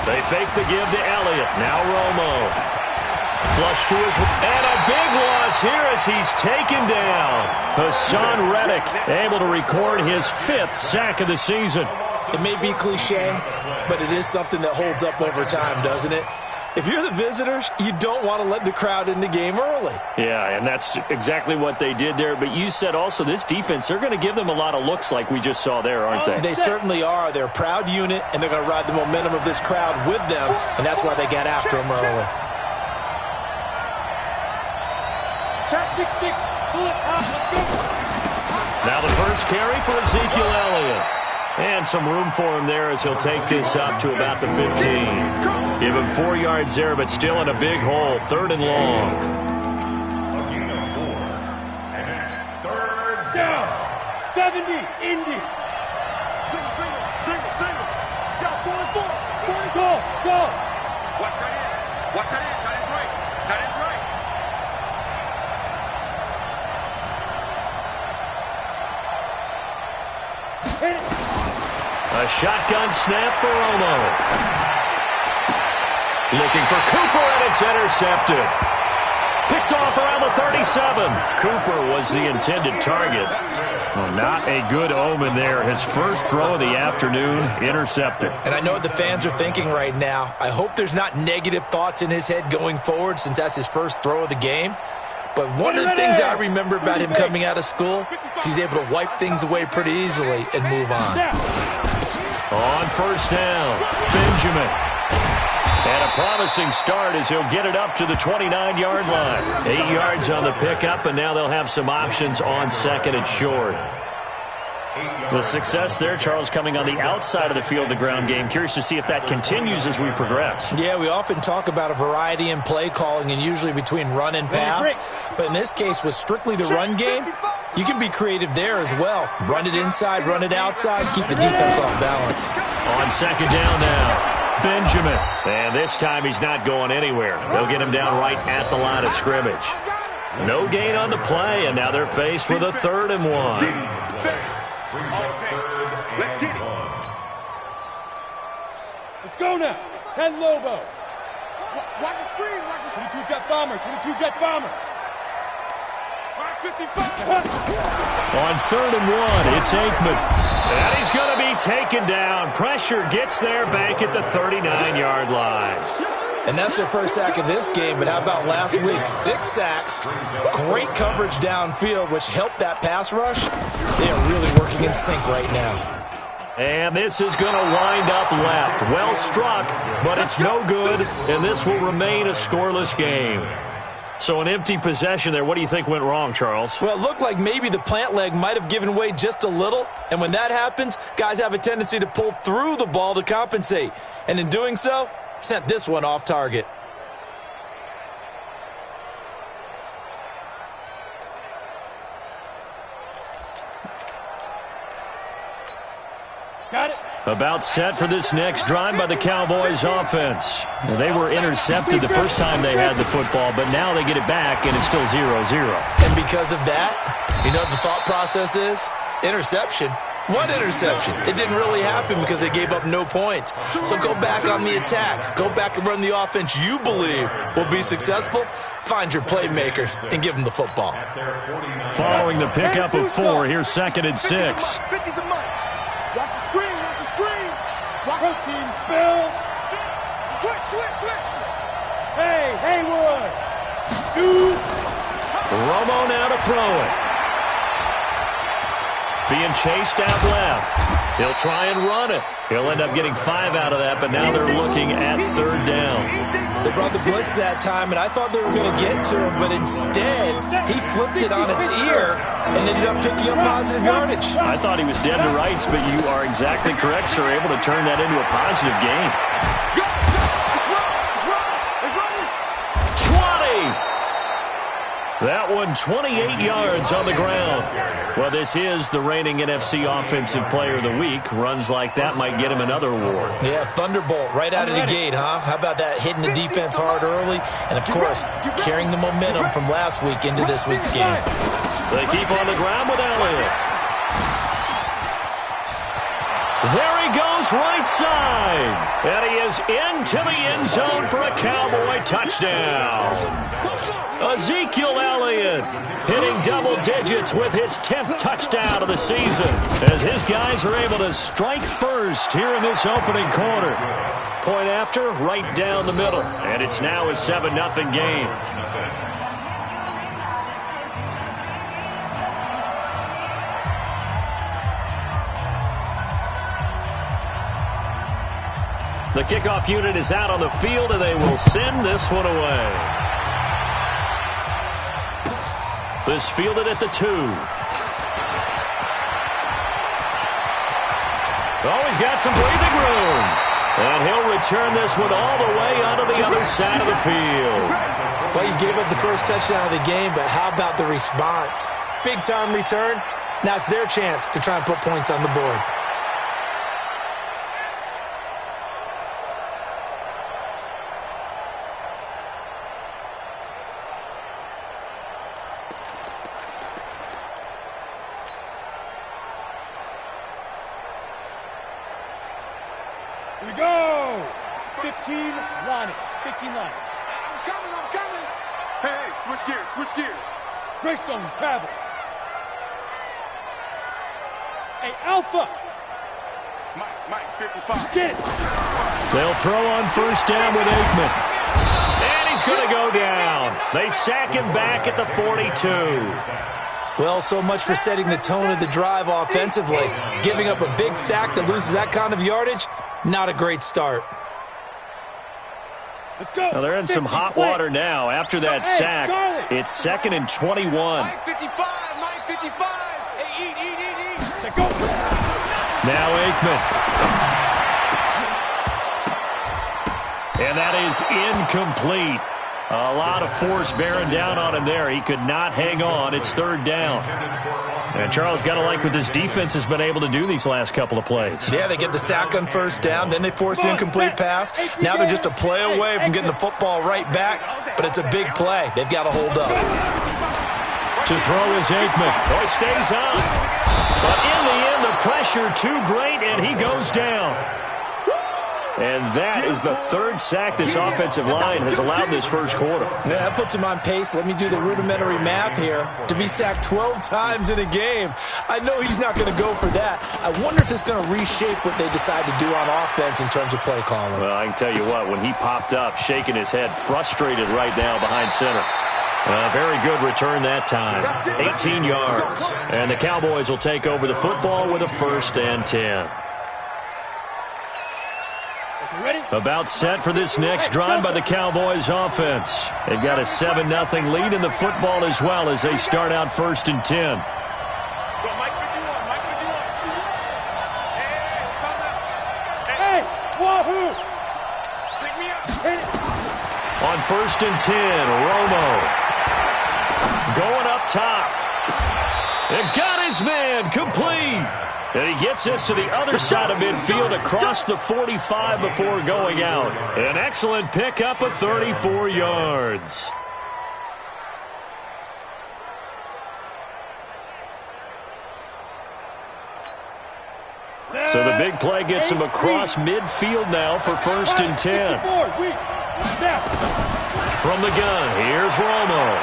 They fake the give to Elliott. Now Romo. Flush to his, and a big loss here as he's taken down. Hassan Reddick able to record his 5th sack of the season. It may be cliche, but it is something that holds up over time, doesn't it? If you're the visitors, you don't want to let the crowd in the game early. Yeah, and that's exactly what they did there. But you said also this defense, they're going to give them a lot of looks like we just saw there, aren't they? They certainly are. They're a proud unit, and they're going to ride the momentum of this crowd with them, and that's why they got after them early. Now the first carry for Ezekiel Elliott. And some room for him there as he'll take this up to about the 15. Give him 4 yards there, but still in a big hole. 3rd and long. And it's 3rd down. 70, Indy. Single. Yeah, 4. Go. Watch that in. Tight end's right. A shotgun snap for Romo. Looking for Cooper, and it's intercepted. Picked off around the 37. Cooper was the intended target. Well, not a good omen there. His first throw of the afternoon, intercepted. And I know what the fans are thinking right now. I hope there's not negative thoughts in his head going forward since that's his first throw of the game. But one of the things I remember about him coming out of school is he's able to wipe things away pretty easily and move on. On first down, Benjamin. And a promising start as he'll get it up to the 29-yard line. 8 yards on the pickup, and now they'll have some options on 2nd and short. The success there, Charles, coming on the outside of the field, the ground game. Curious to see if that continues as we progress. Yeah, we often talk about a variety in play calling and usually between run and pass. But in this case, with strictly the run game, you can be creative there as well. Run it inside, run it outside, keep the defense off balance. On 2nd down now, Benjamin. And this time he's not going anywhere. They'll get him down right at the line of scrimmage. No gain on the play, and now they're faced with a 3rd and 1. Let's get it. Let's go now. 10 Lobo. Watch the screen. 22 jet bomber. 22 jet bomber. 55. On 3rd and 1, it's Aikman. And he's going to be taken down. Pressure gets there back at the 39-yard line. And that's their first sack of this game, but how about last week? 6 sacks, great coverage downfield, which helped that pass rush. They are really working in sync right now. And this is going to wind up left. Well struck, but it's no good, and this will remain a scoreless game. So an empty possession there. What do you think went wrong, Charles? Well, it looked like maybe the plant leg might have given way just a little, and when that happens, guys have a tendency to pull through the ball to compensate. And in doing so, sent this one off target. Got it. About set for this next drive by the Cowboys offense. Well, they were intercepted the first time they had the football, but now they get it back, and it's still 0-0. And because of that, you know what the thought process is? Interception. What interception? It didn't really happen because they gave up no points. So go back on the attack. Go back and run the offense you believe will be successful. Find your playmakers and give them the football. Following the pickup of 4, here's 2nd and 6. 50's the money. Watch the screen. Protein spill. Switch. Hey, Haywood. Shoot. Romo now to throw it. Being chased out left. He'll try and run it. He'll end up getting 5 out of that, but now they're looking at 3rd down. They brought the blitz that time, and I thought they were going to get to him, but instead, he flipped it on its ear and ended up picking up positive yardage. I thought he was dead to rights, but you are exactly correct, sir. Able to turn that into a positive gain. 20! That one 28 yards on the ground. Well, this is the reigning NFC Offensive Player of the Week. Runs like that might get him another award. Yeah, Thunderbolt right out of the gate, huh? How about that, hitting the defense hard early? And, of course, carrying the momentum from last week into this week's game. They keep on the ground with Elliott. There he goes. goes right side. And he is into the end zone for a Cowboy touchdown. Ezekiel Elliott hitting double digits with his 10th touchdown of the season as his guys are able to strike first here in this opening quarter. Point after, right down the middle. And it's now a 7-0 game. The kickoff unit is out on the field, and they will send this one away. This fielded at the 2. Oh, he's got some breathing room. And he'll return this one all the way onto the other side of the field. Well, you gave up the first touchdown of the game, but how about the response? Big-time return. Now it's their chance to try and put points on the board. Here we go. 15 line it. 15 line it. I'm coming. Hey, switch gears. Greystone, travel. Hey, Alpha. Mike, 55. Get it. They'll throw on first down with Aikman. And he's going to go down. They sack him back at the 42. Well, so much for setting the tone of the drive offensively. Giving up a big sack that loses that kind of yardage, not a great start. Let's go. Now they're in some hot water now after that sack. It's 2nd and 21. Mike 55. Hey, eat. Let's go. Now Aikman. And that is incomplete. A lot of force bearing down on him there. He could not hang on. It's 3rd down. And Charles, got to like what this defense has been able to do these last couple of plays. Yeah, they get the sack on first down, then they force the incomplete pass. Now they're just a play away from getting the football right back, but it's a big play. They've got to hold up. To throw is Aikman. Oh, he stays on. But in the end, the pressure too great, and he goes down. And that is the 3rd sack this offensive line has allowed this first quarter. Yeah, that puts him on pace. Let me do the rudimentary math here. To be sacked 12 times in a game, I know he's not going to go for that. I wonder if it's going to reshape what they decide to do on offense in terms of play calling. Well, I can tell you what, when he popped up, shaking his head, frustrated right now behind center. Very good return that time. 18 yards. And the Cowboys will take over the football with a 1st and 10. About set for this next drive by the Cowboys offense. They've got a 7-0 lead in the football as well as they start out 1st and 10. Hey, wahoo! On 1st and 10, Romo. Going up top. And got his man complete. And he gets this to the other side of midfield across the 45 before going out. An excellent pickup of 34 yards. So the big play gets him across midfield now for 1st and 10. From the gun, here's Romo.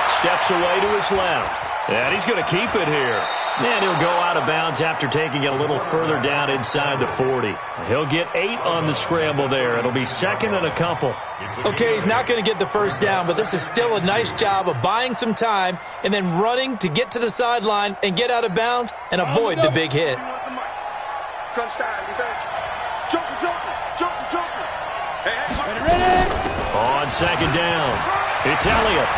Steps away to his left. And he's going to keep it here. And he'll go out of bounds after taking it a little further down inside the 40. He'll get 8 on the scramble there. It'll be 2nd and a couple. Okay, he's not going to get the first down, but this is still a nice job of buying some time and then running to get to the sideline and get out of bounds and avoid the big hit. Crunch time, defense. Joker. Hey, ready. On 2nd down, it's Elliott.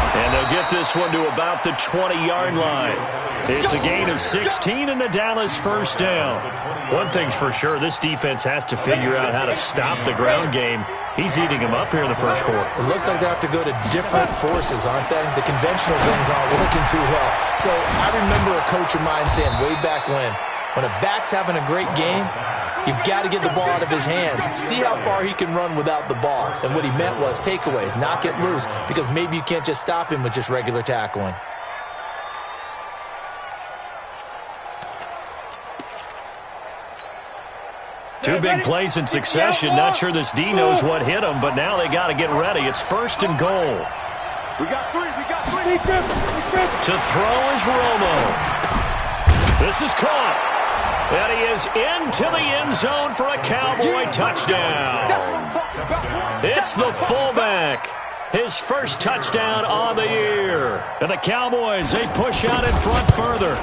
And they'll get this one to about the 20-yard line. It's a gain of 16 and the Dallas 1st down. One thing's for sure, this defense has to figure out how to stop the ground game. He's eating them up here in the first quarter. It looks like they have to go to different forces, aren't they? The conventional things aren't working too well. So I remember a coach of mine saying way back when a back's having a great game, you've got to get the ball out of his hands. See how far he can run without the ball. And what he meant was takeaways, not get loose, because maybe you can't just stop him with just regular tackling. Two big plays in succession. Not sure this D knows what hit him, but now they got to get ready. It's 1st and goal. We got three. To throw is Romo. This is caught. And he is into the end zone for a Cowboy touchdown. It's the fullback. His first touchdown on the year. And the Cowboys, they push out in front further.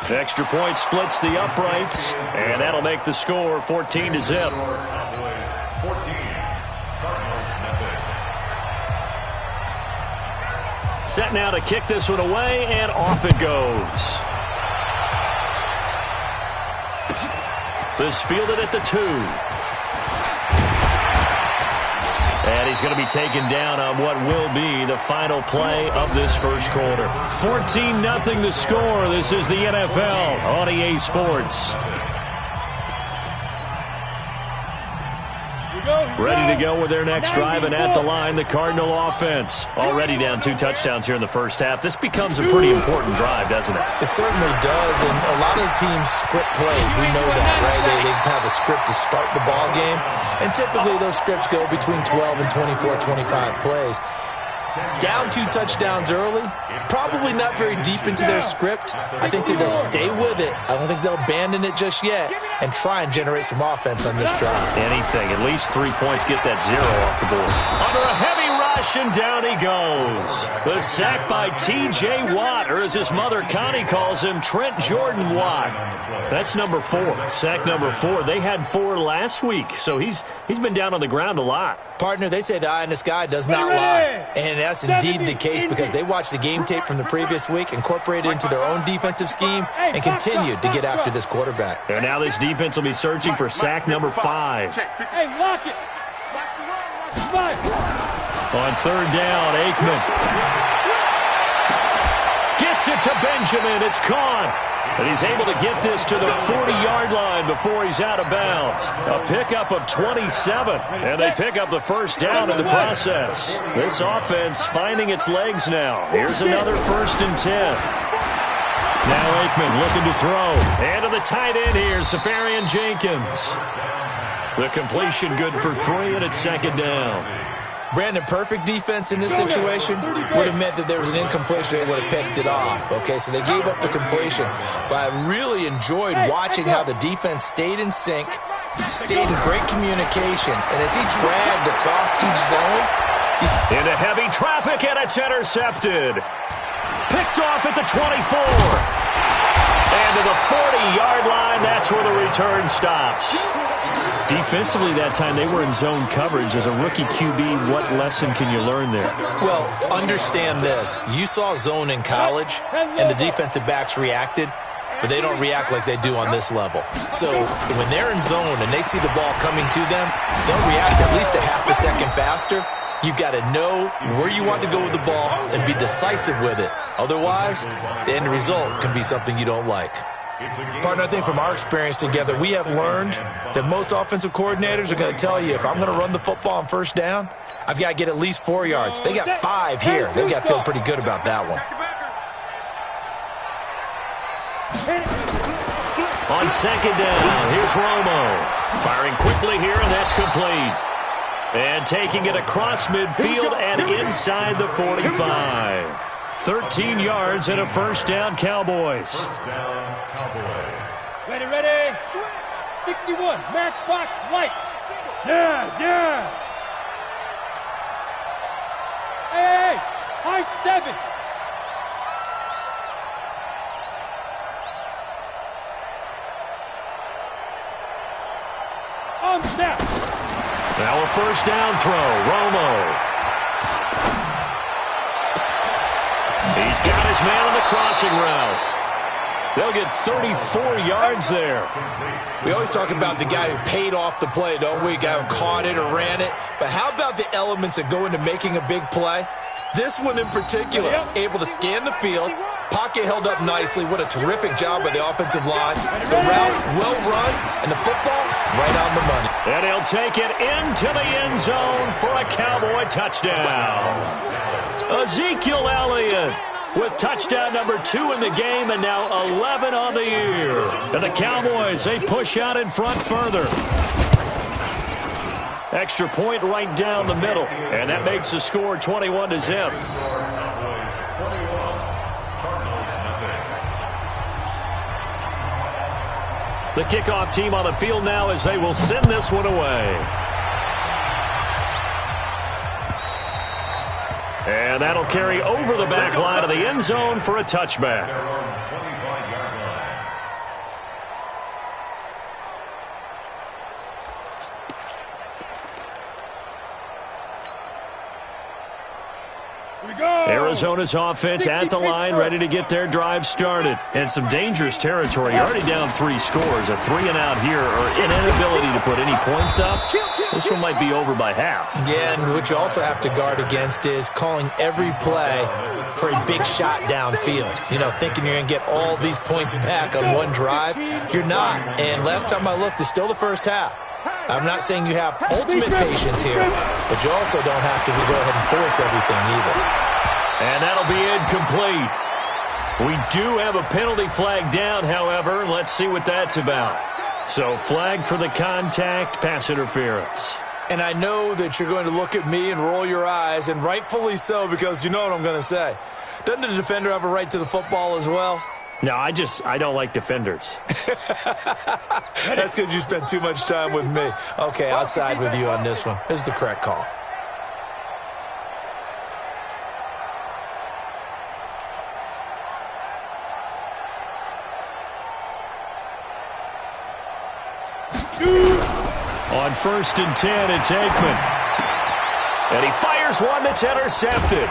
Extra point splits the uprights, and that'll make the score 14-0. Set now to kick this one away, and off it goes. This fielded at the 2. And he's going to be taken down on what will be the final play of this first quarter. 14-0 the score. This is the NFL on EA Sports. Ready to go with their next drive, and at the line, the Cardinal offense. Already down 2 touchdowns here in the first half. This becomes a pretty important drive, doesn't it? It certainly does, and a lot of the teams script plays. We know that, right? They have a script to start the ball game, and typically those scripts go between 12 and 24, 25 plays. Down 2 touchdowns early, probably not very deep into their script. I think that they'll stay with it. I don't think they'll abandon it just yet and try and generate some offense on this drive. Anything, at least 3 points, get that 0 off the board. Under a heavy rush, and down he goes. The sack by T.J. Watt, or as his mother Connie calls him, Trent Jordan Watt. That's number 4, sack number 4. They had 4 last week, so he's been down on the ground a lot. Partner, they say the eye in the sky does not lie. And that's indeed the case because they watched the game tape from the previous week, incorporated it into their own defensive scheme, and continued to get after this quarterback. And now this defense will be searching for sack number 5. Hey, lock it. On 3rd down, Aikman gets it to Benjamin. It's caught. And he's able to get this to the 40-yard line before he's out of bounds. A pickup of 27, and they pick up the first down in the process. This offense finding its legs now. Here's another 1st and 10. Now Aikman looking to throw. And to the tight end here, Safarian Jenkins. The completion good for 3, and it's 2nd down. Brandon, perfect defense in this situation would have meant that there was an incompletion that would have picked it off. Okay, so they gave up the completion. But I really enjoyed watching how the defense stayed in sync, stayed in great communication, and as he dragged across each zone, he's into heavy traffic, and it's intercepted. Picked off at the 24. And to the 40-yard line, that's where the return stops. Defensively that time, they were in zone coverage. As a rookie QB, what lesson can you learn there? Well, understand this. You saw zone in college, and the defensive backs reacted, but they don't react like they do on this level. So when they're in zone and they see the ball coming to them, they'll react at least a half a second faster. You've got to know where you want to go with the ball and be decisive with it. Otherwise, the end result can be something you don't like. Partner, I think from our experience together, we have learned that most offensive coordinators are going to tell you, if I'm going to run the football on 1st down, I've got to get at least 4 yards. They got 5 here. They've got to feel pretty good about that one. On 2nd down, here's Romo. Firing quickly here, and that's complete. And taking it across midfield and inside the 45. 13 yards and a 1st down, Cowboys. Ready. 61, matchbox lights. Yes. Hey, high 7. On snap. Now a 1st down throw, Romo. He's got his man on the crossing route. They'll get 34 yards there. We always talk about the guy who paid off the play, don't we? Guy who caught it or ran it. But how about the elements that go into making a big play? This one in particular, able to scan the field, pocket held up nicely. What a terrific job by the offensive line. The route well run, and the football right on the money. And he'll take it into the end zone for a Cowboy touchdown. Ezekiel Elliott with touchdown number 2 in the game and now 11 on the year. And the Cowboys, they push out in front further. Extra point right down the middle, and that makes the score 21-0. The kickoff team on the field now as they will send this one away. And that'll carry over the back line of the end zone for a touchback. Arizona's offense at the line, ready to get their drive started. And some dangerous territory. You're already down 3 scores. A 3-and-out here, or an inability to put any points up. This one might be over by half. Yeah, and what you also have to guard against is calling every play for a big shot downfield. You know, thinking you're going to get all these points back on one drive. You're not. And last time I looked, it's still the first half. I'm not saying you have ultimate patience here, but you also don't have to go ahead and force everything either. And that'll be incomplete. We do have a penalty flag down, however. Let's see what that's about. So flag for the contact, pass interference. And I know that you're going to look at me and roll your eyes, and rightfully so, because you know what I'm going to say. Doesn't the defender have a right to the football as well? No, I don't like defenders. That's because you spent too much time with me. Okay, I'll side with you on this one. This is the correct call. On 1st and 10, it's Aikman. And he fires one that's intercepted.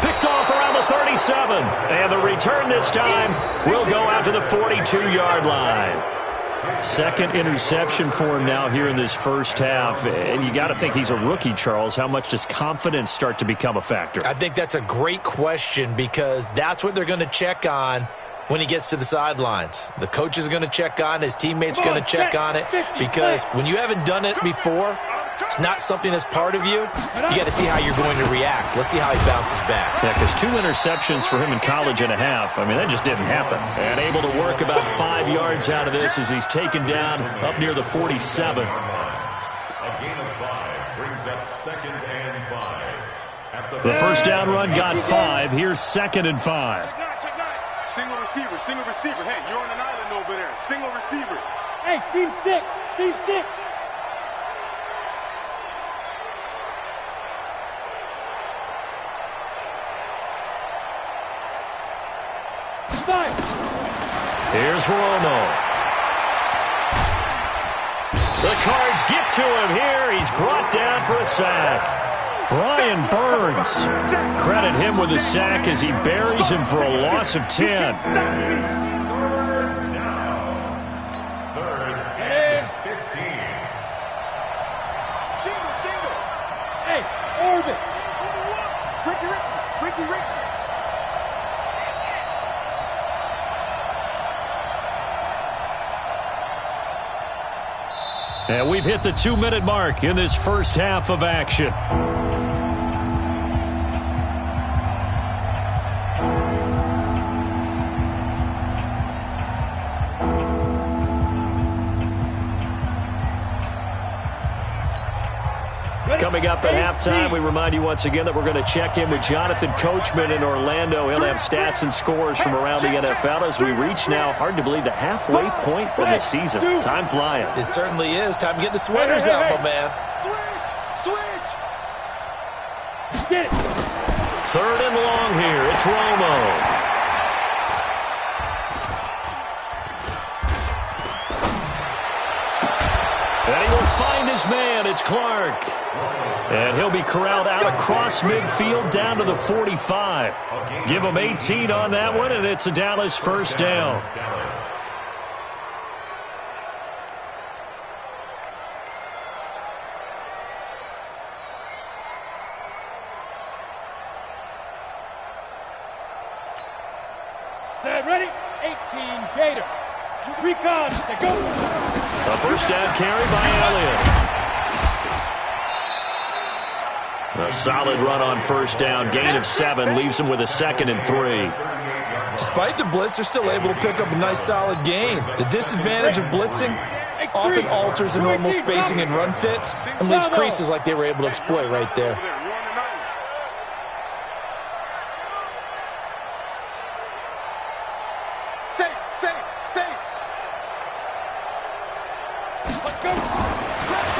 Picked off around the 37. And the return this time will go out to the 42-yard line. Second interception for him now here in this first half. And you got to think he's a rookie, Charles. How much does confidence start to become a factor? I think that's a great question because that's what they're going to check on when he gets to the sidelines. The coach is going to check on, his teammates going to check on it, because when you haven't done it before, it's not something that's part of you. You got to see how you're going to react. Let's see how he bounces back. Yeah, because 2 interceptions for him in college and a half. I mean, that just didn't happen. And able to work about 5 yards out of this as he's taken down up near the 47. A gain of 5 brings up 2nd and 5. The first down run got 5. Here's 2nd and 5. Single receiver. Hey, you're on an island over there. Single receiver. Hey, seam 6. 5. Here's Romo. The Cards get to him here. He's brought down for a sack. Brian Burns. Credit him with a sack as he buries him for a loss of 10. Third and 15. Single. Hey, orbit. Ricky. And we've hit the 2-minute mark in this first half of action. Coming up at halftime, we remind you once again that we're going to check in with Jonathan Coachman in Orlando. He'll have stats and scores from around the NFL as we reach now, hard to believe, the halfway point of the season. Time flying. It certainly is. Time to get the sweaters out, my man. Switch. Get it. 3rd and long here. It's Romo. And he will find his man. It's Clark. And he'll be corralled out across midfield down to the 45. Give him 18 on that one, and it's a Dallas first down. Set, ready? 18, Gator. Recon, to go. A first down carry by Elliott. A solid run on first down. Gain of 7 leaves them with a 2nd and 3. Despite the blitz, they're still able to pick up a nice solid gain. The disadvantage of blitzing often alters the normal spacing and run fits and leaves creases like they were able to exploit right there.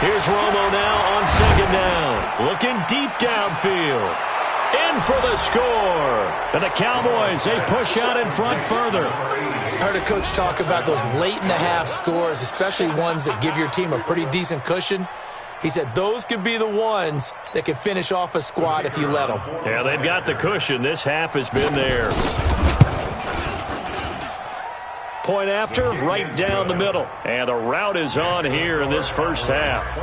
Here's Romo now on 2nd down. Looking deep downfield. In for the score. And the Cowboys, they push out in front further. I heard a coach talk about those late-in-the-half scores, especially ones that give your team a pretty decent cushion. He said those could be the ones that could finish off a squad if you let them. Yeah, they've got the cushion. This half has been theirs. Point after, right down the middle. And the route is on here in this first half.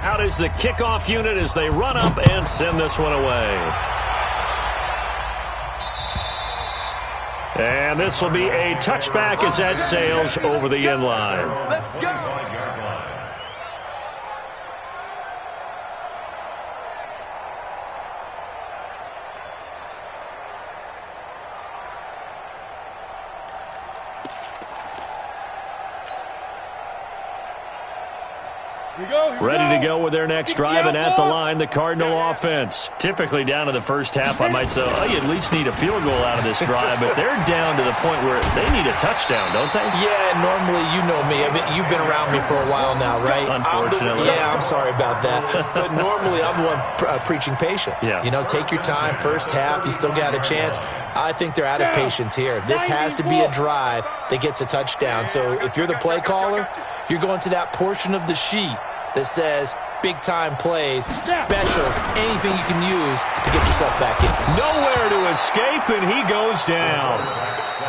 Out is the kickoff unit as they run up and send this one away. And this will be a touchback as that sails over the end line. Let's go. Ready to go with their next drive, and at the line, the Cardinal offense. Typically down to the first half, I might say, oh, you at least need a field goal out of this drive, but they're down to the point where they need a touchdown, don't they? Yeah, normally, you know me. I mean, you've been around me for a while now, right? Unfortunately. I'm sorry about that. But normally, I'm the one preaching patience. Yeah. You know, take your time. First half, you still got a chance. I think they're out of patience here. This has to be a drive that gets a touchdown. So if you're the play caller, you're going to that portion of the sheet that says big-time plays, specials, anything you can use to get yourself back in. Nowhere to escape, and he goes down.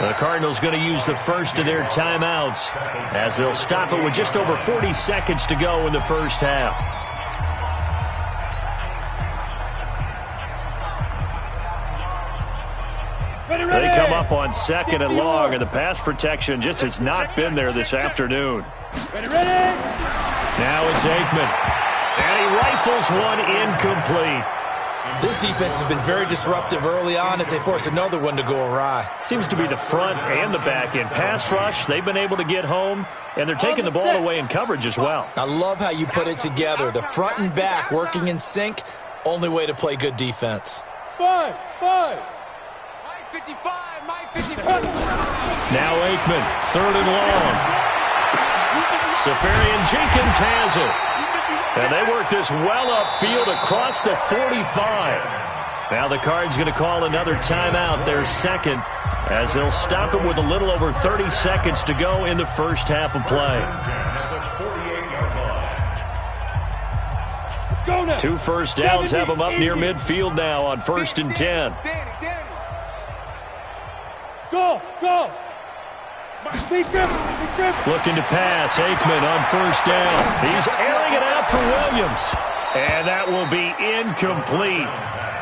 The Cardinals going to use the first of their timeouts as they'll stop it with just over 40 seconds to go in the first half. They come up on 2nd and long, and the pass protection just has not been there this afternoon. Now it's Aikman, and he rifles one incomplete. This defense has been very disruptive early on as they force another one to go awry. Seems to be the front and the back end. Pass rush, they've been able to get home, and they're taking the ball away in coverage as well. I love how you put it together. The front and back working in sync, only way to play good defense. Five. Mike 55, Mike 55. Now Aikman, 3rd and long. Safarian Jenkins has it. And they work this well upfield across the 45. Now the Cards going to call another timeout, their second, as they'll stop it with a little over 30 seconds to go in the first half of play. 2 first downs have them up near midfield now on 1st and 10. Go. Looking to pass. Aikman on 1st down. He's airing it out for Williams. And that will be incomplete.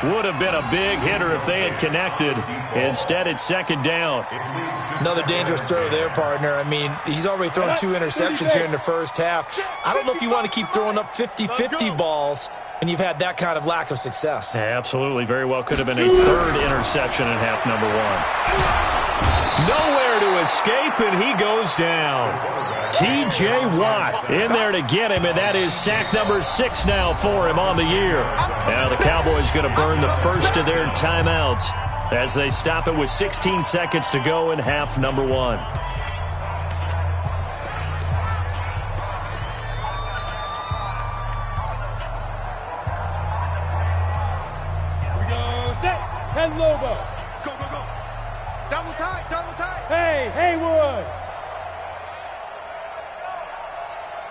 Would have been a big hitter if they had connected. Instead, it's 2nd down. Another dangerous throw there, partner. I mean, he's already thrown 2 interceptions here in the first half. I don't know if you want to keep throwing up 50-50 balls when you've had that kind of lack of success. Absolutely. Very well could have been a 3rd interception in half number 1. Nowhere to escape, and he goes down. T.J. Watt in there to get him, and that is sack number 6 now for him on the year. Now the Cowboys going to burn the first of their timeouts as they stop it with 16 seconds to go in half number 1. Here we go, set. 10 Lobo. Go. Double tight. Hey, Haywood.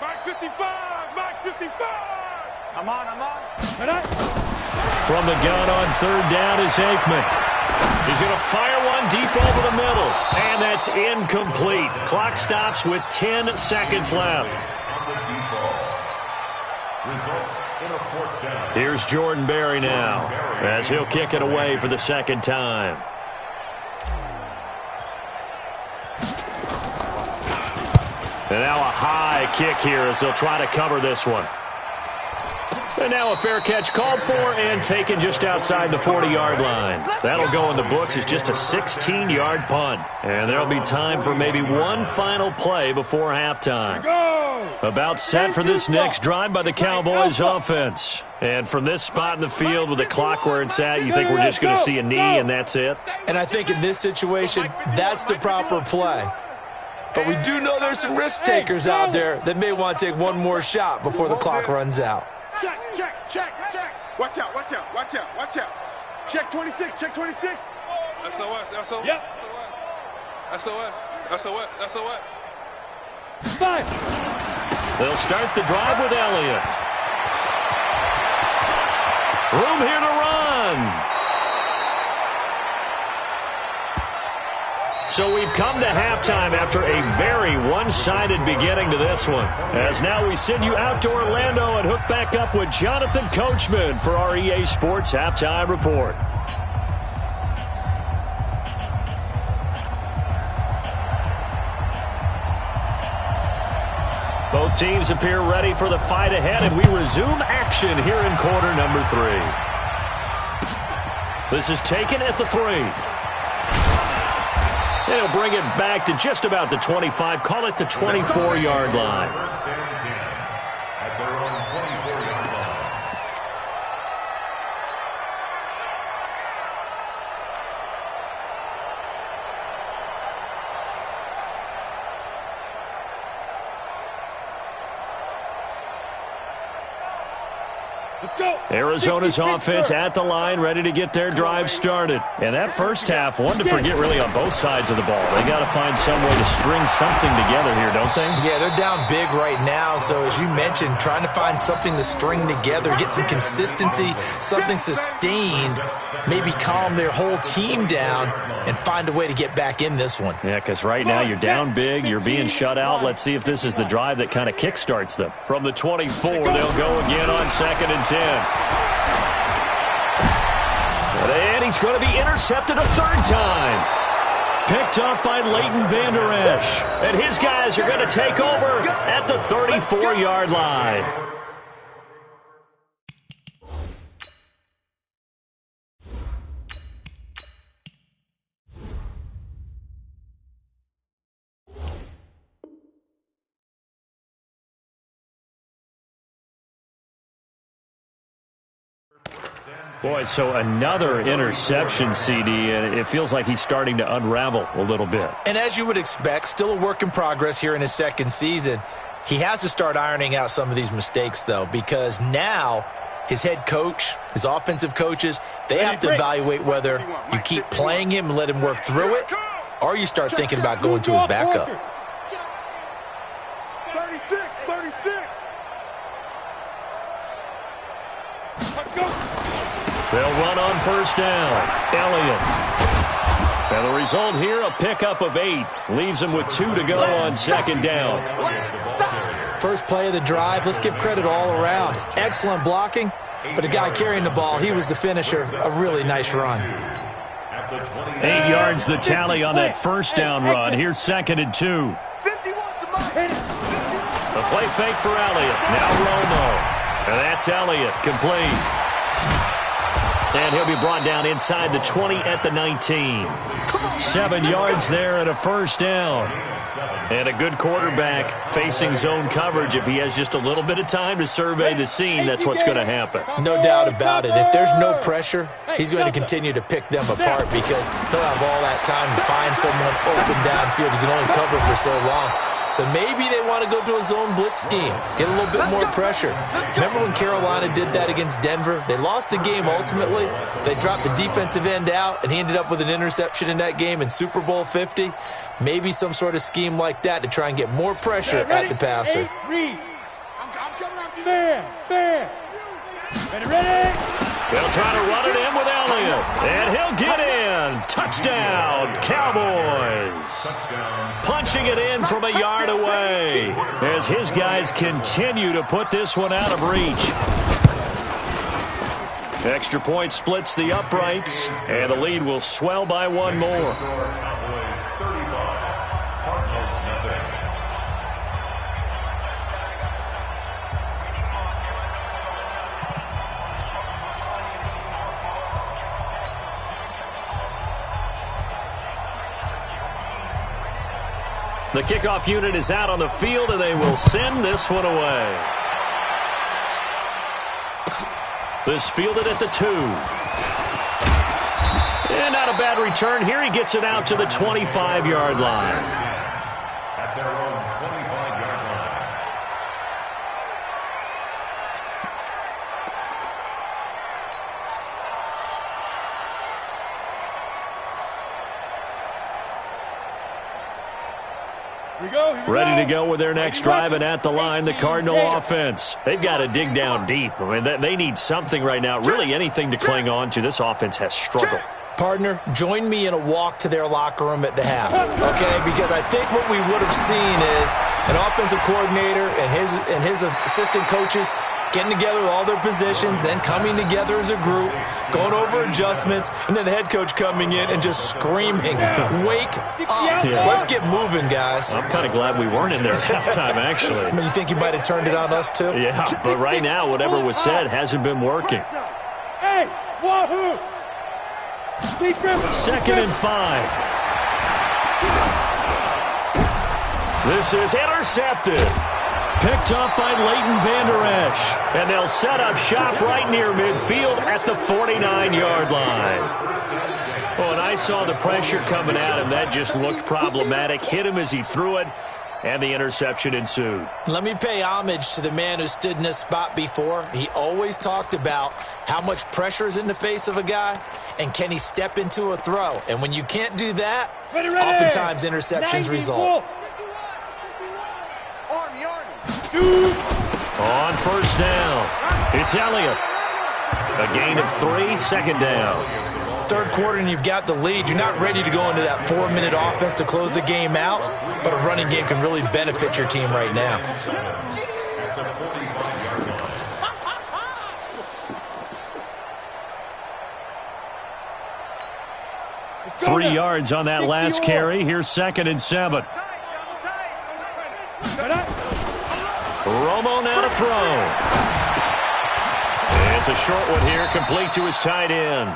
Mike 55. I'm on. From the gun on 3rd down is Aikman. He's going to fire one deep over the middle, and that's incomplete. Clock stops with 10 seconds left. Here's Jordan Berry now as he'll kick it away for the 2nd time. And now a high kick here as they'll try to cover this one. And now a fair catch called for and taken just outside the 40-yard line. That'll go in the books as just a 16-yard punt. And there'll be time for maybe one final play before halftime. About set for this next drive by the Cowboys offense. And from this spot in the field with the clock where it's at, you think we're just going to see a knee and that's it? And I think in this situation, that's the proper play. But we do know there's some risk takers out there that may want to take one more shot before the clock runs out. Check, check, check, check. Watch out, watch out, watch out, watch out. Check 26, check 26. SOS, SOS. Yep. SOS, SOS, SOS. Five. They'll start the drive with Elliott. Room here to run. So we've come to halftime after a very one-sided beginning to this one. As now we send you out to Orlando and hook back up with Jonathan Coachman for our EA Sports Halftime Report. Both teams appear ready for the fight ahead, and we resume action here in quarter number 3. This is taken at the 3. They'll bring it back to just about the 25, call it the 24-yard line. First and 10 at their own 24-yard line. Let's go. Arizona's offense at the line, ready to get their drive started. And that first half, one to forget really on both sides of the ball. They got to find some way to string something together here, don't they? Yeah, they're down big right now. So as you mentioned, trying to find something to string together, get some consistency, something sustained, maybe calm their whole team down and find a way to get back in this one. Yeah, because right now you're down big, you're being shut out. Let's see if this is the drive that kind of kickstarts them. From the 24, they'll go again on 2nd and 10. And he's going to be intercepted a third time. Picked up by Leighton Vander Esch. And his guys are going to take over at the 34-yard line. Boy, so another interception, CD, and it feels like he's starting to unravel a little bit. And as you would expect, still a work in progress here in his second season. He has to start ironing out some of these mistakes, though, because now his head coach, his offensive coaches, they have to evaluate whether you keep playing him and let him work through it, or you start thinking about going to his backup. 36, 36. Let's go. They'll run on first down. Elliott. And the result here, a pickup of 8. Leaves him with 2 to go on 2nd down. First play of the drive, let's give credit all around. Excellent blocking, but the guy carrying the ball, he was the finisher. A really nice run. 8 yards the tally on that first down run. Here's 2nd and 2. A play fake for Elliott. Now Romo. And that's Elliott, complete. And he'll be brought down inside the 20 at the 19. 7 yards there and a first down. And a good quarterback facing zone coverage. If he has just a little bit of time to survey the scene, that's what's going to happen. No doubt about it. If there's no pressure, he's going to continue to pick them apart because he'll have all that time to find someone open downfield. He can only cover for so long. So maybe they want to go to a zone blitz scheme, get a little bit more pressure. Remember when Carolina did that against Denver? They lost the game ultimately. They dropped the defensive end out, and he ended up with an interception in that game in Super Bowl 50. Maybe some sort of scheme like that to try and get more pressure at the passer. I'm coming after you. Fair. Ready? They'll try to run it in with Elliott, and he'll get in. Touchdown, Cowboys. Punching it in from a yard away as his guys continue to put this one out of reach. Extra point splits the uprights, and the lead will swell by one more. The kickoff unit is out on the field, and they will send this one away. This fielded at the 2. And not a bad return here. He gets it out to the 25-yard line. At their own 25-yard line. Ready to go with their next drive, and at the line, the Cardinal offense. They've got to dig down deep. I mean, they need something right now, really anything to cling on to. This offense has struggled. Partner, join me in a walk to their locker room at the half, okay? Because I think what we would have seen is an offensive coordinator and his assistant coaches getting together with all their positions, then coming together as a group, going over adjustments, and then the head coach coming in and just screaming, wake up. Yeah. Let's get moving, guys. I'm kind of glad we weren't in there at halftime, actually. You think you might have turned it on us, too? Yeah, but right now, whatever was said hasn't been working. Hey, wahoo! 2nd and 5. This is intercepted. Picked up by Leighton Vander Esch. And they'll set up shop right near midfield at the 49-yard line. Oh, and I saw the pressure coming at him. That just looked problematic. Hit him as he threw it, and the interception ensued. Let me pay homage to the man who stood in this spot before. He always talked about how much pressure is in the face of a guy, and can he step into a throw. And when you can't do that, oftentimes interceptions result. On first down, it's Elliott. A gain of 3, 2nd down. Third quarter and you've got the lead. You're not ready to go into that 4-minute offense to close the game out, but a running game can really benefit your team right now. Three yards on that last carry. Here's 2nd and 7. Romo now to throw. It's a short one here, complete to his tight end.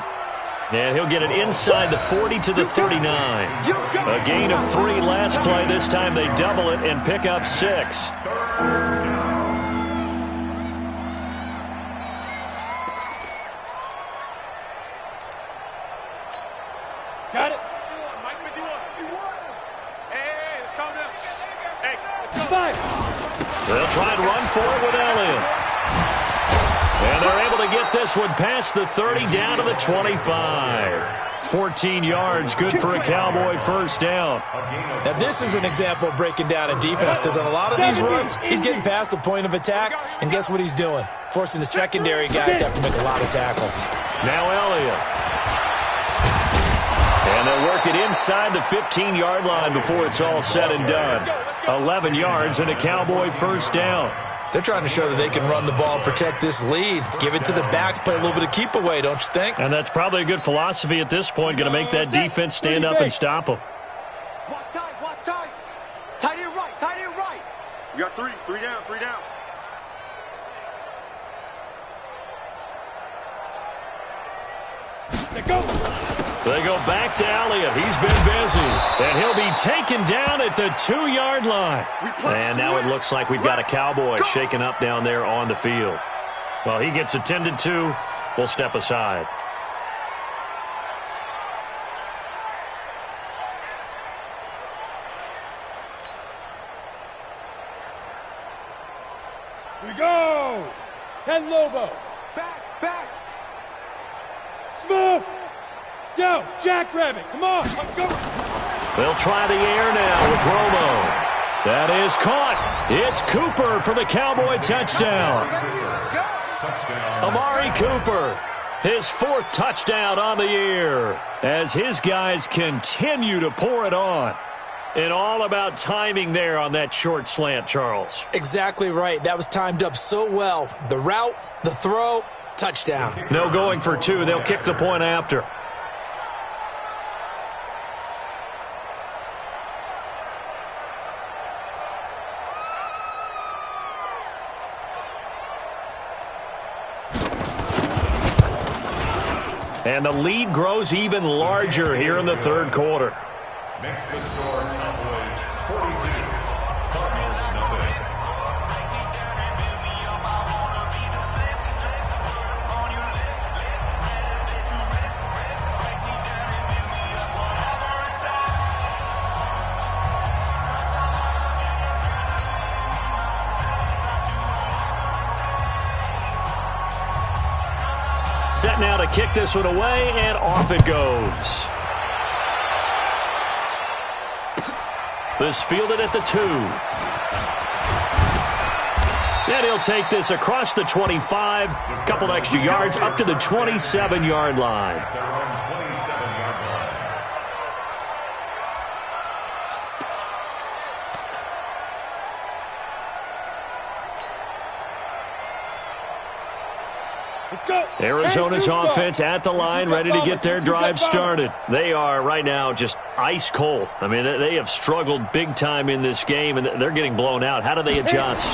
And he'll get it inside the 40 to the 39. A gain of 3 last play. This time they double it and pick up 6. Got it. Hey, let's calm down. Hey, let's go. 5. They'll try and run for it with Elliott. And they're able to get this one past the 30 down to the 25. 14 yards, good for a Cowboy first down. Now, this is an example of breaking down a defense because on a lot of these runs, he's getting past the point of attack, and guess what he's doing? Forcing the secondary guys to have to make a lot of tackles. Now Elliott. And they'll work it inside the 15-yard line before it's all said and done. 11 yards and a Cowboy first down. They're trying to show that they can run the ball, protect this lead, give it to the backs, play a little bit of keep away, don't you think? And that's probably a good philosophy at this point, going to make that defense stand up and stop them. Watch tight, watch tight. Tight end right, tight end right. We got 3 down, 3 down. They go. They go back to Elliott. He's been busy. And he'll be taken down at the 2-yard line. And now it looks like we've got a Cowboy shaken up down there on the field. Well, he gets attended to. We'll step aside. Here we go. 10 Lobo. Back, back. Smoke. Yo, Jackrabbit, come on, let's go. They'll try the air now with Romo. That is caught. It's Cooper for the Cowboy touchdown. Amari Cooper, his 4th touchdown on the year as his guys continue to pour it on. And all about timing there on that short slant, Charles. Exactly right. That was timed up so well. The route, the throw, touchdown. No going for 2. They'll kick the point after. And the lead grows even larger here in the third quarter. Makes the score Cowboys 42. set now to kick this one away, and off it goes. This fielded at the 2. And he'll take this across the 25, a couple extra yards up to the 27-yard line. Arizona's offense at the line, ready to get their drive started. They are right now just ice cold. I mean, they have struggled big time in this game, and they're getting blown out. How do they adjust?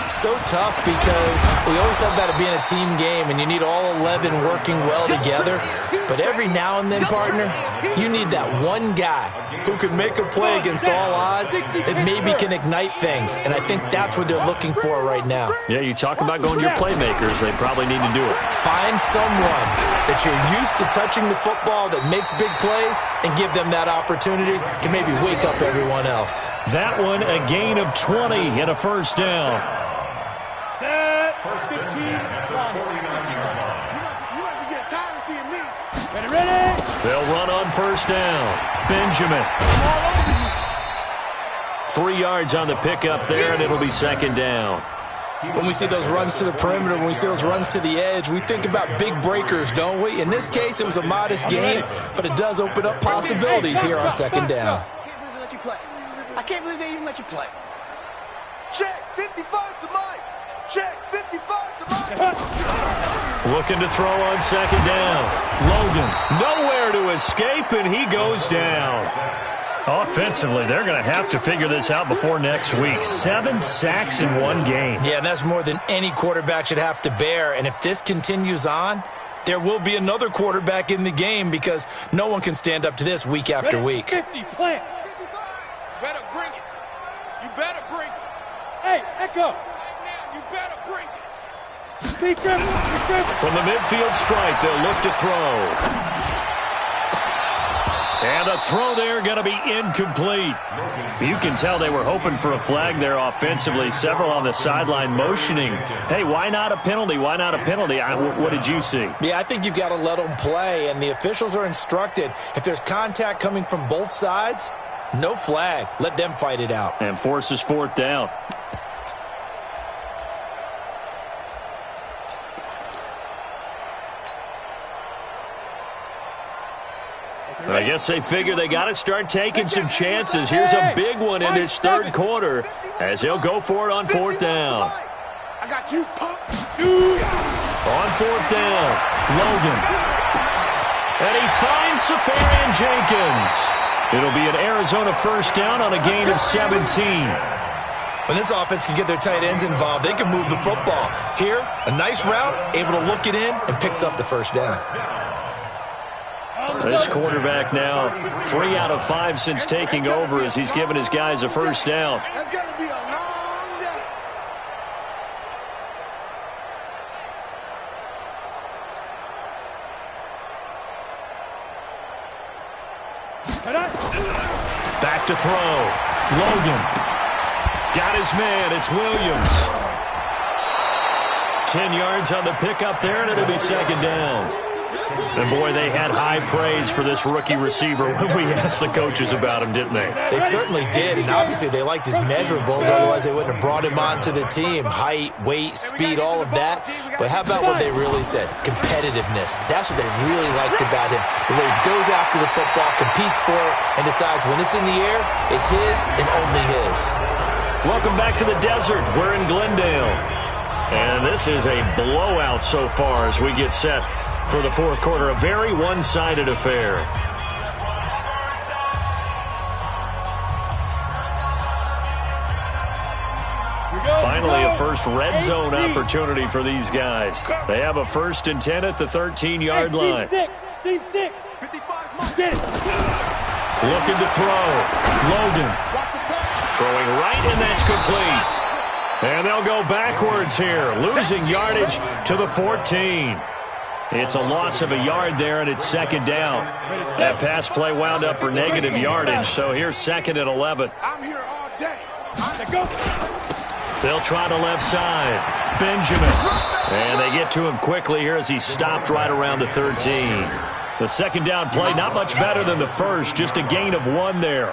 So tough because we always have that being a team game, and you need all 11 working well together. But every now and then, partner, you need that one guy who can make a play against all odds that maybe can ignite things. And I think that's what they're looking for right now. Yeah, you talk about going to your playmakers. They probably need to do it. Find someone that you're used to touching the football that makes big plays and give them that opportunity to maybe wake up everyone else. That one, a gain of 20 and a first down. Set. 15. You must be getting tired of seeing me. Ready. They'll run on first down. Benjamin. 3 yards on the pickup there, and it'll be second down. When we see those runs to the perimeter, when we see those runs to the edge, we think about big breakers, don't we? In this case, it was a modest gain, but it does open up possibilities here on second down. I can't believe they even let you play. Check, 55 to Mike. Check, 55 to Mike. Looking to throw on second down. Logan, nowhere to escape, and he goes down. Offensively, they're going to have to figure this out before next week. 7 sacks in one game. Yeah, and that's more than any quarterback should have to bear. And if this continues on, there will be another quarterback in the game because no one can stand up to this week after week. 50, plant. Better bring it. You better bring it. Hey, Echo. You better bring it. Be careful. From the midfield stripe, they'll look to throw. And the throw there going to be incomplete. You can tell they were hoping for a flag there offensively. Several on the sideline motioning. Hey, why not a penalty? Why not a penalty? What did you see? Yeah, I think you've got to let them play, and the officials are instructed. If there's contact coming from both sides, no flag. Let them fight it out. And forces fourth down. I guess they figure they got to start taking some chances. Here's a big one in this third quarter as he'll go for it on fourth down. I got you, punk. On fourth down, Logan. And he finds Safarian Jenkins. It'll be an Arizona first down on a gain of 17. When this offense can get their tight ends involved, they can move the football. Here, a nice route, able to look it in, and picks up the first down. This quarterback now 3 out of 5 since taking over as he's given his guys a first down. That's going to be a long day. Back to throw. Logan. Got his man. It's Williams. 10 yards on the pickup there, and it'll be second down. And, boy, they had high praise for this rookie receiver when we asked the coaches about him, didn't they? They certainly did, and obviously they liked his measurables. Otherwise, they wouldn't have brought him onto the team. Height, weight, speed, all of that. But how about what they really said? Competitiveness. That's what they really liked about him. The way he goes after the football, competes for it, and decides when it's in the air, it's his and only his. Welcome back to the desert. We're in Glendale. And this is a blowout so far as we get set for the fourth quarter. A very one-sided affair. Finally, a first red zone opportunity for these guys. They have a 1st and 10 at the 13-yard line. Seam 6. 55. Get it. Looking to throw. Logan. Throwing right, and that's complete. And they'll go backwards here, losing yardage to the 14. It's a loss of a yard there, and it's second down. That pass play wound up for negative yardage, so here's 2nd and 11. I'm here all day. Go. They'll try the left side. Benjamin. And they get to him quickly here as he stopped right around the 13. The second down play, not much better than the first, just a gain of 1 there.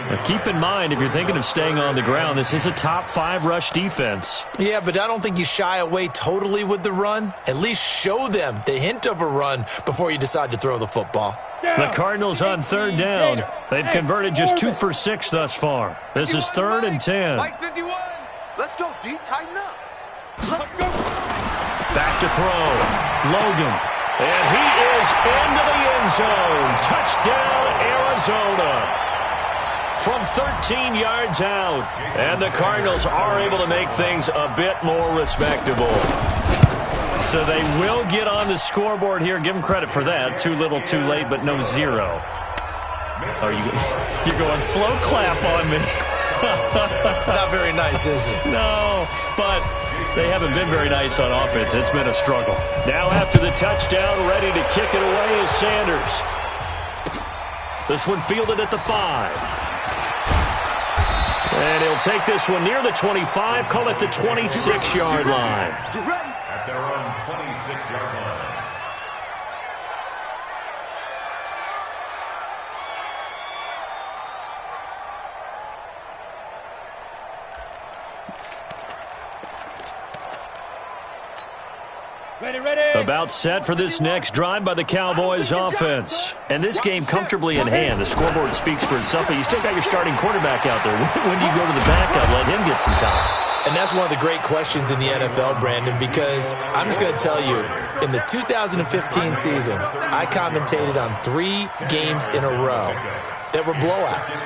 Now keep in mind, if you're thinking of staying on the ground, this is a top 5 rush defense. Yeah, but I don't think you shy away totally with the run. At least show them the hint of a run before you decide to throw the football. The Cardinals on third down. They've converted just 2 for 6 thus far. This is 3rd and 10. Mike 51. Let's go, D. Tighten up. Let's go. Back to throw. Logan. And he is into the end zone. Touchdown, Arizona. From 13 yards out. And the Cardinals are able to make things a bit more respectable. So they will get on the scoreboard here. Give them credit for that. Too little, too late, but no 0. Oh, you're going slow clap on me. Not very nice, is it? No, but they haven't been very nice on offense. It's been a struggle. Now after the touchdown, ready to kick it away is Sanders. This one fielded at the 5. And he'll take this one near the 25, call it the 26-yard line. At their own 26-yard line. About set for this next drive by the Cowboys offense. And this game comfortably in hand. The scoreboard speaks for itself, but you still got your starting quarterback out there. When do you go to the backup? Let him get some time. And that's one of the great questions in the NFL, Brandon, because I'm just going to tell you, in the 2015 season, I commentated on 3 games in a row that were blowouts.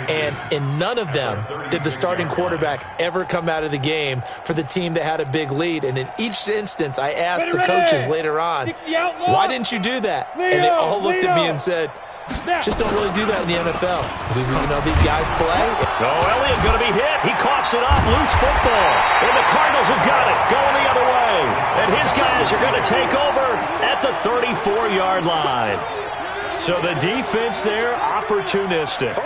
And in none of them did the starting quarterback ever come out of the game for the team that had a big lead. And in each instance, I asked the coaches later on, why didn't you do that? And they all looked at me and said, just don't really do that in the NFL. You know, these guys play. Oh, Elliott going to be hit. He coughs it up. Loose football. And the Cardinals have got it. Going the other way. And his guys are going to take over at the 34-yard line. So the defense there, opportunistic.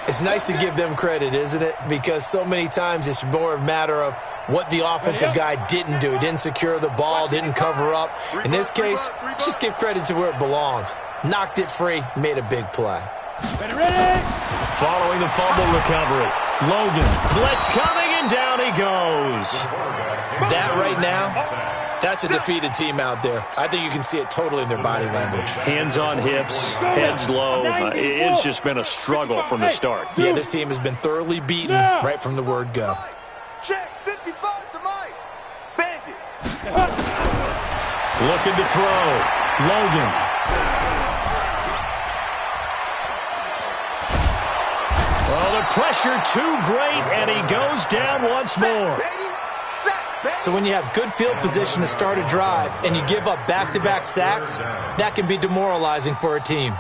It's nice to give them credit, isn't it? Because so many times it's more a matter of what the offensive guy didn't do. He didn't secure the ball, didn't cover up. In this case, just give credit to where it belongs. Knocked it free, made a big play. Following the fumble recovery, Logan, blitz coming, and down he goes. That right now, that's a defeated team out there. I think you can see it totally in their body language. Hands on hips, heads low. It's just been a struggle from the start. Yeah, this team has been thoroughly beaten right from the word go. Check 55 to Mike. Bandit. Looking to throw. Logan. Well, the pressure too great, and he goes down once more. So when you have good field position to start a drive and you give up back-to-back sacks, that can be demoralizing for a team.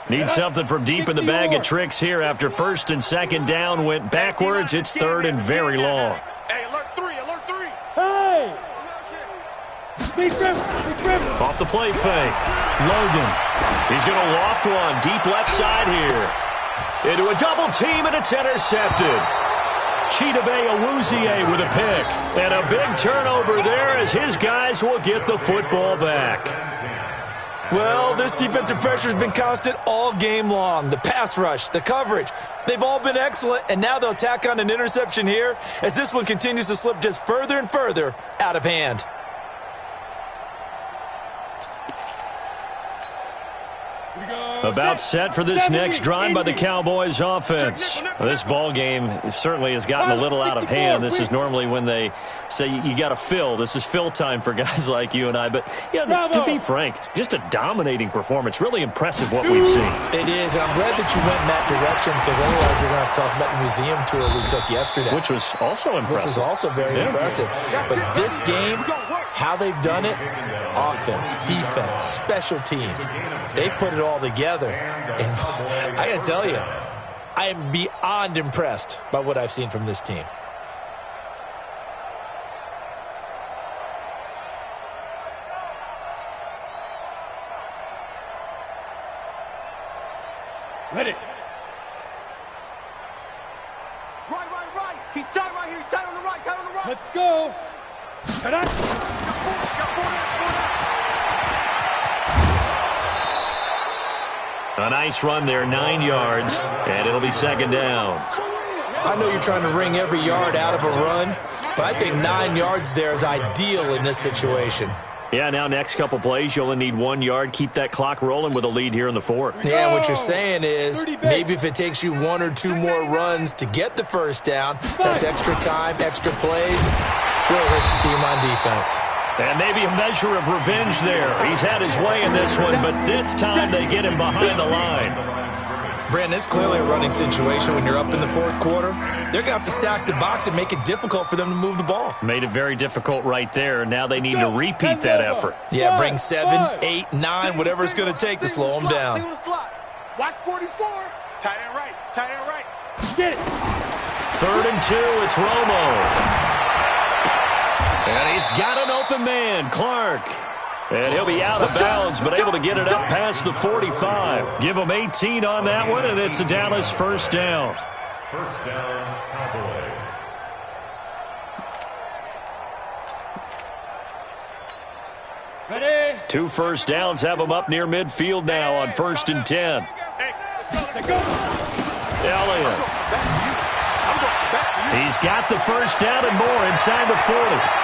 Need something from deep in the bag of tricks here after 1st and 2nd down went backwards. It's 3rd and very long. Hey, alert 3, alert 3. Hey! Off the play fake. Logan. He's going to loft one deep left side here. Into a double team, and it's intercepted. Chidobe Awuzie with a pick. And a big turnover there as his guys will get the football back. Well, this defensive pressure has been constant all game long. The pass rush, the coverage, they've all been excellent, and now they'll tack on an interception here as this one continues to slip just further and further out of hand. About set for this next drive by the Cowboys offense. Well, this ball game certainly has gotten a little out of hand. This is normally when they say you got to fill. This is fill time for guys like you and I. But, yeah, to be frank, just a dominating performance. Really impressive what we've seen. It is, and I'm glad that you went in that direction because otherwise we're going to have to talk about the museum tour we took yesterday. Which was also impressive. Which was also very impressive. But this game, how they've done it, offense, defense, special teams, they've put it all together. And I got to tell you, I am beyond impressed by what I've seen from this team. Ready. Right. He's tight right here. He's tight on the right. Tight on the right. Let's go. Got A nice run there, 9 yards, and it'll be second down. I know you're trying to wring every yard out of a run, but I think 9 yards there is ideal in this situation. Yeah, now next couple plays, you only need 1 yard. Keep that clock rolling with a lead here in the fourth. Yeah, what you're saying is maybe if it takes you 1 or 2 more runs to get the first down, that's extra time, extra plays, really hurts the team on defense. And maybe a measure of revenge there. He's had his way in this one, but this time they get him behind the line. Brandon, it's clearly a running situation when you're up in the fourth quarter. They're going to have to stack the box and make it difficult for them to move the ball. Made it very difficult right there. Now they need to repeat that effort. Yeah, bring 7, 8, 9, whatever it's going to take to slow them down. Watch 44. Tight end right. Get it. 3rd and 2, it's Romo. And he's got an open man, Clark. And he'll be out of bounds, but able to get it up past the 45. Give him 18 on that one, and it's a Dallas first down. First down, Cowboys. Ready. 2 first downs have him up near midfield now on 1st and 10. Let's go. Elliott. He's got the first down and more inside the 40.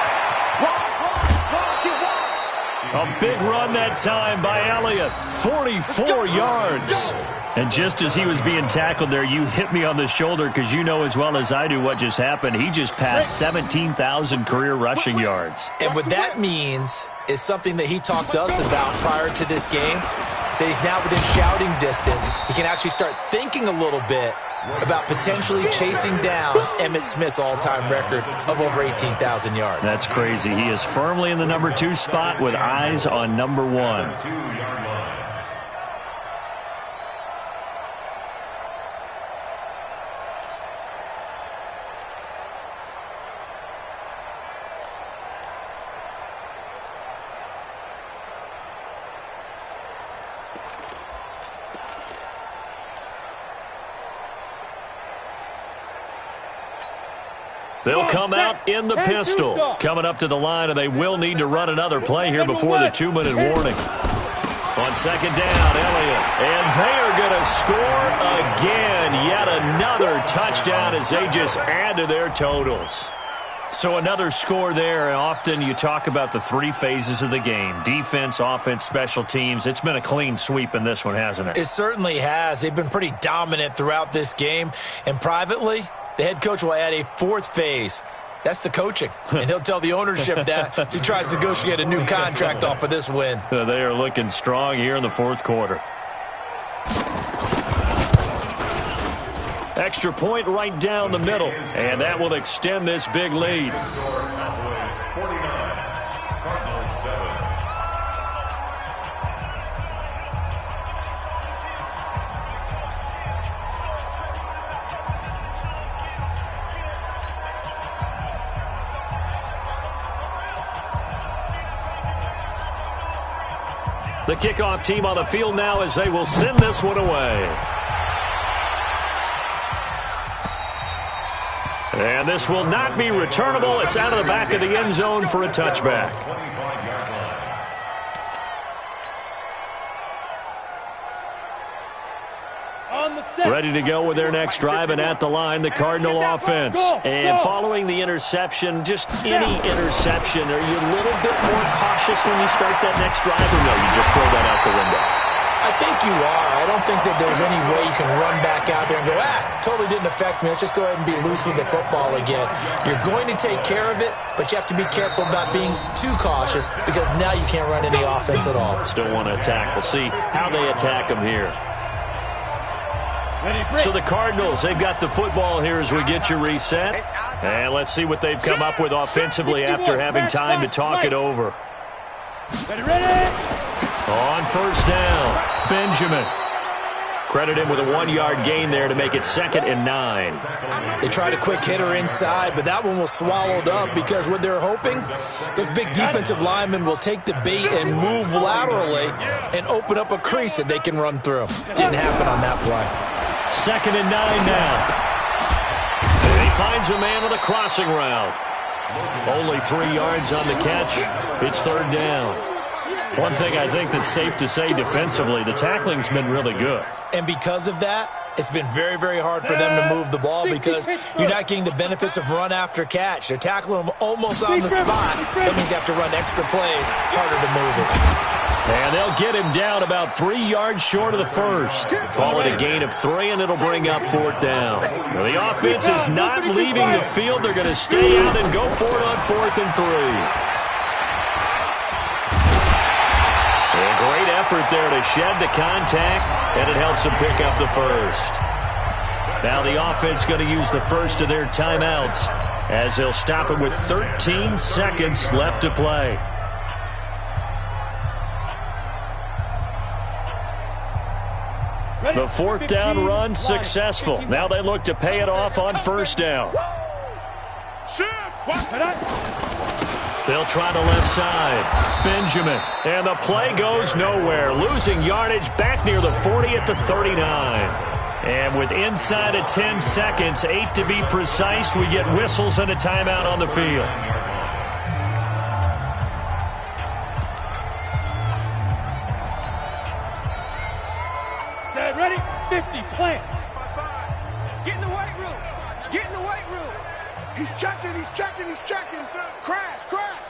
A big run that time by Elliott. 44 yards. And just as he was being tackled there, you hit me on the shoulder because you know as well as I do what just happened. He just passed 17,000 career rushing yards. And what that means is something that he talked to us about prior to this game. So he's now within shouting distance. He can actually start thinking a little bit about potentially chasing down Emmitt Smith's all-time record of over 18,000 yards. That's crazy. He is firmly in the number 2 spot with eyes on number 1. 2-yard line. They'll come out in the pistol. Coming up to the line, and they will need to run another play here before the 2-minute warning. On second down, Elliott. And they are going to score again. Yet another touchdown as they just add to their totals. So another score there. And often you talk about the 3 phases of the game. Defense, offense, special teams. It's been a clean sweep in this one, hasn't it? It certainly has. They've been pretty dominant throughout this game. And privately, the head coach will add a 4th phase. That's the coaching. And he'll tell the ownership that as he tries to negotiate a new contract off of this win. They are looking strong here in the 4th quarter. Extra point right down the middle. And that will extend this big lead. Cowboys 49, Cardinals 7. The kickoff team on the field now as they will send this one away. And this will not be returnable. It's out of the back of the end zone for a touchback. 25-yard line. On the set. Ready to go with their next drive, and at the line, the Cardinal offense. And following the interception, just any interception, are you a little bit more cautious when you start that next drive, or no, you just throw that out the window? I think you are. I don't think that there's any way you can run back out there and go, totally didn't affect me. Let's just go ahead and be loose with the football again. You're going to take care of it, but you have to be careful about being too cautious because now you can't run any offense at all. Still want to attack. We'll see how they attack them here. So the Cardinals, they've got the football here as we get you reset. And let's see what they've come up with offensively after having time to talk it over. Ready. On first down, Benjamin. Credit him with a 1-yard gain there to make it 2nd and 9. They tried a quick hitter inside, but that one was swallowed up because what they're hoping, those big defensive linemen will take the bait and move laterally and open up a crease that they can run through. Didn't happen on that play. 2nd and 9 now. And he finds a man on the crossing route. Only 3 yards on the catch. It's 3rd down. One thing I think that's safe to say defensively, the tackling's been really good. And because of that, it's been very, very hard for them to move the ball because you're not getting the benefits of run after catch. They're tackling them almost on the spot. That means you have to run extra plays, harder to move it. And they'll get him down about 3 yards short of the first. Call it a gain of 3, and it'll bring up 4th down. Now, the offense is not leaving the field. They're going to stay out and go for it on 4th and 3. A great effort there to shed the contact, and it helps them pick up the first. Now the offense going to use the first of their timeouts as they'll stop it with 13 seconds left to play. The 4th down run successful. Now they look to pay it off on 1st down. They'll try the left side. Benjamin. And the play goes nowhere. Losing yardage back near the 40 at the 39. And with inside of 10 seconds, 8 to be precise, we get whistles and a timeout on the field. Set, ready, 50, plant. Get in the weight room. Get in the weight room. He's checking, he's checking, he's checking. Crash, crash.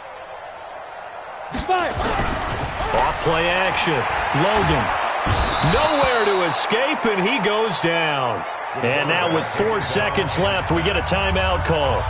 Fire. Off play action. Logan. Nowhere to escape, and he goes down. And now with 4 seconds left, we get a timeout call.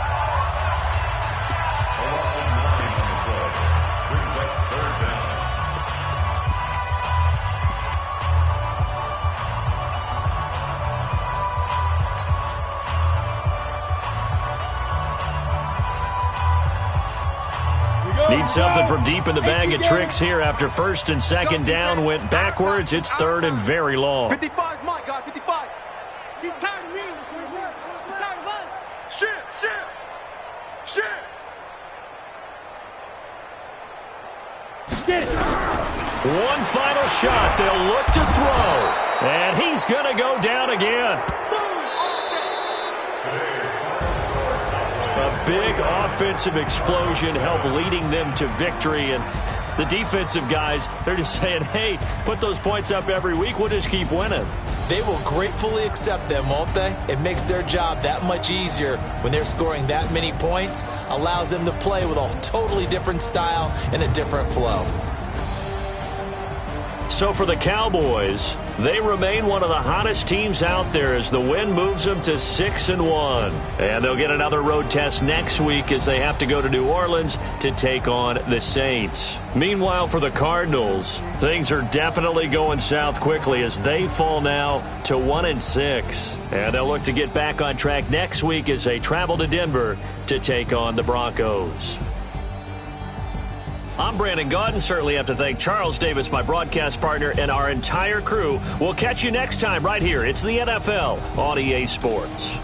Need something from deep in the bag of tricks here after 1st and 2nd down went backwards. It's 3rd and very long. 55's my guy, 55. He's tired of me. He's tired of us. Shit. Get it. One final shot. They'll look to throw. And he's going to go down again. A big offensive explosion helped leading them to victory. And the defensive guys, they're just saying, hey, put those points up every week. We'll just keep winning. They will gratefully accept them, won't they? It makes their job that much easier when they're scoring that many points. Allows them to play with a totally different style and a different flow. So for the Cowboys, they remain one of the hottest teams out there as the win moves them to 6-1. And they'll get another road test next week as they have to go to New Orleans to take on the Saints. Meanwhile, for the Cardinals, things are definitely going south quickly as they fall now to 1-6. And they'll look to get back on track next week as they travel to Denver to take on the Broncos. I'm Brandon Gaudin. Certainly have to thank Charles Davis, my broadcast partner, and our entire crew. We'll catch you next time right here. It's the NFL on EA Sports.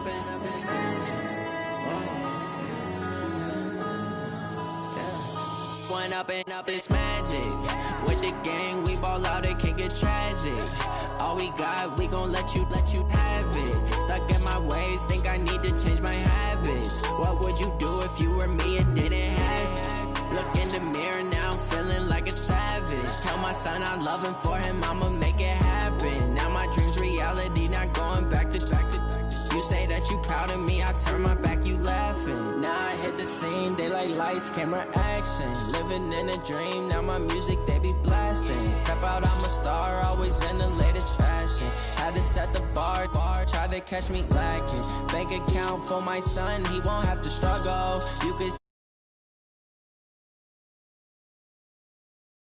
it's magic. One up and up, it's magic. With the gang, we ball out, it can get tragic. All we got, we gon' let you have it. Stuck in my ways, think I need to change my habits. What would you do if you were me and didn't have it? Look in the mirror, now I'm feeling like a savage. Tell my son I love him, for him I'ma make it happen. Now my dream's reality, not going back to. You say that you proud of me, I turn my back, you laughing. Now I hit the scene, daylight lights, camera action. Living in a dream, now my music, they be blasting. Step out, I'm a star, always in the latest fashion. Had to set the bar, try to catch me lacking. Bank account for my son, he won't have to